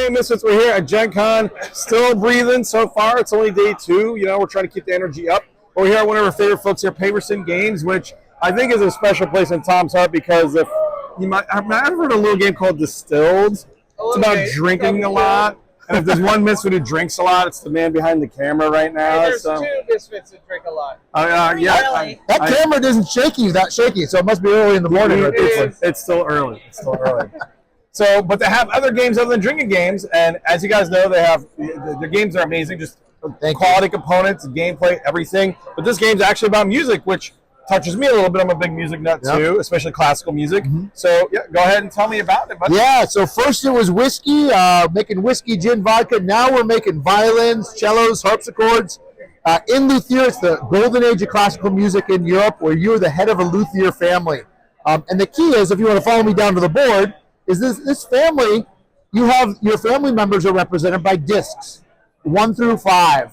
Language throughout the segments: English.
doing, Misfits? We're here at Gen Con, still breathing so far. It's only day 2. You know, we're trying to keep the energy up. We're here at one of our favorite folks here, Paverson Games, which I think is a special place in Tom's heart because if you might have heard a little game called Distilled. It's about drinking a lot. And if there's one misfit who drinks a lot, it's the man behind the camera right now. Hey, there's 2 misfits that drink a lot. Yeah. That camera isn't shaky, that shaky, so it must be early in the morning. It's still early. So, but they have other games other than drinking games, and as you guys know, they have their games are amazing, just quality components, gameplay, everything. But this game's actually about music, which touches me a little bit. I'm a big music nut too, especially classical music. So yeah, go ahead and tell me about it, buddy. Yeah, so first it was whiskey, making whiskey, gin, vodka. Now we're making violins, cellos, harpsichords. In Luthier, it's the golden age of classical music in Europe, where you're the head of a Luthier family. And the key is, if you want to follow me down to the board, is this family, you have your family members are represented by discs, 1 through 5.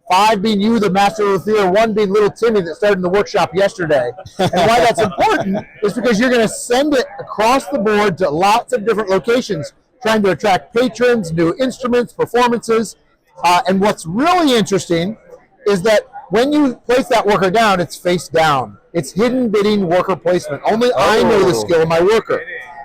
5 being you, the master luthier, 1 being little Timmy that started in the workshop yesterday. And why that's important is because you're going to send it across the board to lots of different locations, trying to attract patrons, new instruments, performances. And what's really interesting is that when you place that worker down, it's face down. It's hidden bidding worker placement. Only I know the skill of my worker.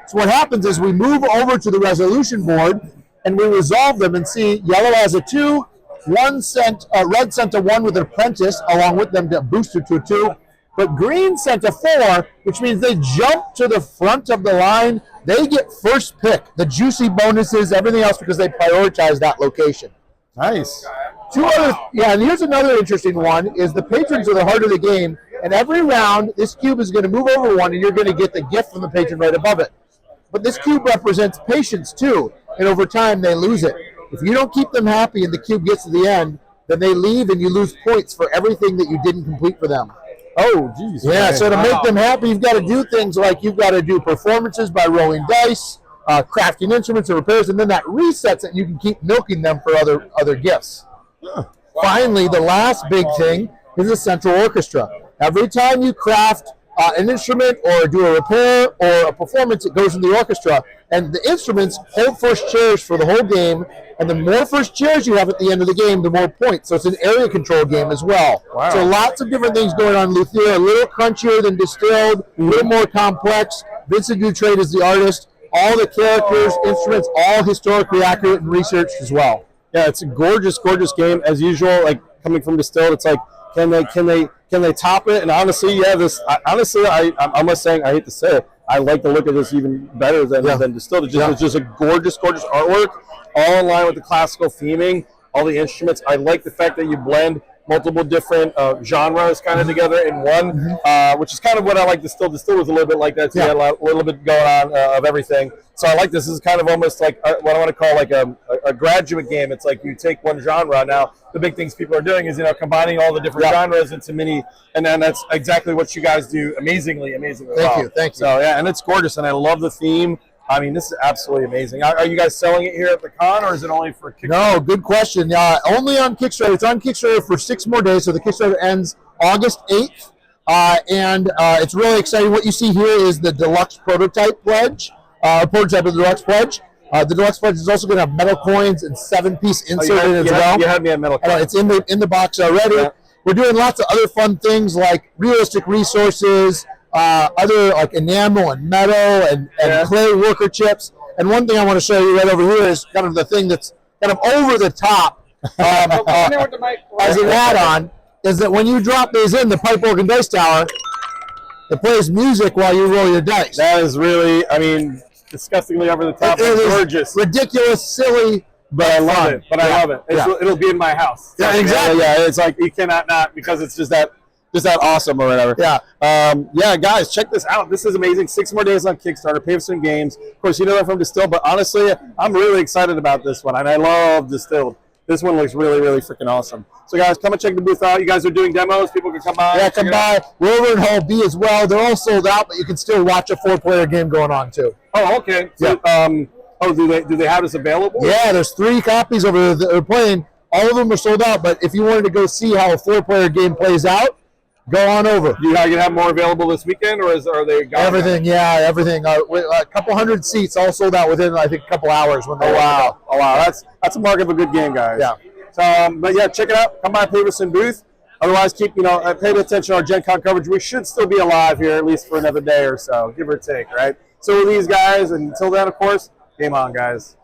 So what happens is we move over to the resolution board and we resolve them and see yellow has a 2, red sent a 1 with an apprentice along with them to boost it to a 2, but green sent a 4, which means they jump to the front of the line. They get first pick, the juicy bonuses, everything else, because they prioritize that location. Nice. And here's another interesting one, is the patrons are the heart of the game, and every round this cube is going to move over 1 and you're going to get the gift from the patron right above it. But this cube represents patience too, and over time they lose it. If you don't keep them happy and the cube gets to the end, then they leave and you lose points for everything that you didn't complete for them. Oh, geez. Yeah, so to make them happy, you've got to do things like you've got to do performances by rolling dice, crafting instruments or repairs, and then that resets it and you can keep milking them for other gifts. Finally, the last big thing is the central orchestra. Every time you craft an instrument or do a repair or a performance, it goes in the orchestra, and the instruments hold first chairs for the whole game, and the more first chairs you have at the end of the game, the more points. So it's an area control game as well. Wow. So lots of different things going on in Luthier, a little crunchier than Distilled, a little more complex. Vincent Dutrade is the artist. All the characters, instruments, all historically accurate and researched as well. Yeah, it's a gorgeous, gorgeous game as usual. Like coming from Distilled, it's like can they top it? And honestly, yeah, I'm not saying, I hate to say it, I like the look of this even better than Distilled. It's just a gorgeous, gorgeous artwork, all in line with the classical theming, all the instruments. I like the fact that you blend multiple different genres kind of together in one, which is kind of what I like Distilled. Distilled was a little bit like that, so you had a little bit going on of everything. So I like this. This is kind of almost like what I want to call like a graduate game. It's like you take one genre. Now, the big things people are doing is, combining all the different genres into mini, and then that's exactly what you guys do amazingly well. Thank you. So, yeah, and it's gorgeous, and I love the theme. I mean, this is absolutely amazing. Are you guys selling it here at the con, or is it only for Kickstarter? No, good question. Only on Kickstarter. It's on Kickstarter for 6 more days, so the Kickstarter ends August 8th, and it's really exciting. What you see here is the deluxe prototype pledge, prototype of the deluxe pledge. The deluxe pledge is also going to have metal coins and 7-piece insert in as well. You had me at metal coins. It's in the box already. Yeah. We're doing lots of other fun things like realistic resources, other like enamel and metal and clay worker chips. And one thing I want to show you right over here is kind of the thing that's kind of over the top as an add-on, is that when you drop these in the pipe organ dice tower, it plays music while you roll your dice. That is really, disgustingly over the top. It's gorgeous. Ridiculous, silly, but I love it. I love it. It'll be in my house. Yeah, exactly. Yeah, it's like you cannot not, because it's just that awesome or whatever. Yeah. Guys, check this out. This is amazing. 6 more days on Kickstarter. Paverson Games. Of course, you know that from Distilled, but honestly, I'm really excited about this one, and I love Distilled. This one looks really, really freaking awesome. So, guys, come and check the booth out. You guys are doing demos. People can come by. Yeah, come by. We're over in Hall B as well. They're all sold out, but you can still watch a 4-player game going on, too. Oh, okay. So, do they have this available? Yeah, there's 3 copies over there that are playing. All of them are sold out, but if you wanted to go see how a 4-player game plays out, Go on over. You gonna have more available this weekend, or are they gone? Everything, yeah, everything. A couple hundred seats all sold out within, I think, a couple hours. When they Oh wow, that's a mark of a good game, guys. Yeah. So, but yeah, check it out. Come by Paverson booth. Otherwise, keep pay attention to our Gen Con coverage. We should still be alive here at least for another day or so, give or take, right? So with these guys, and until then, of course, game on, guys.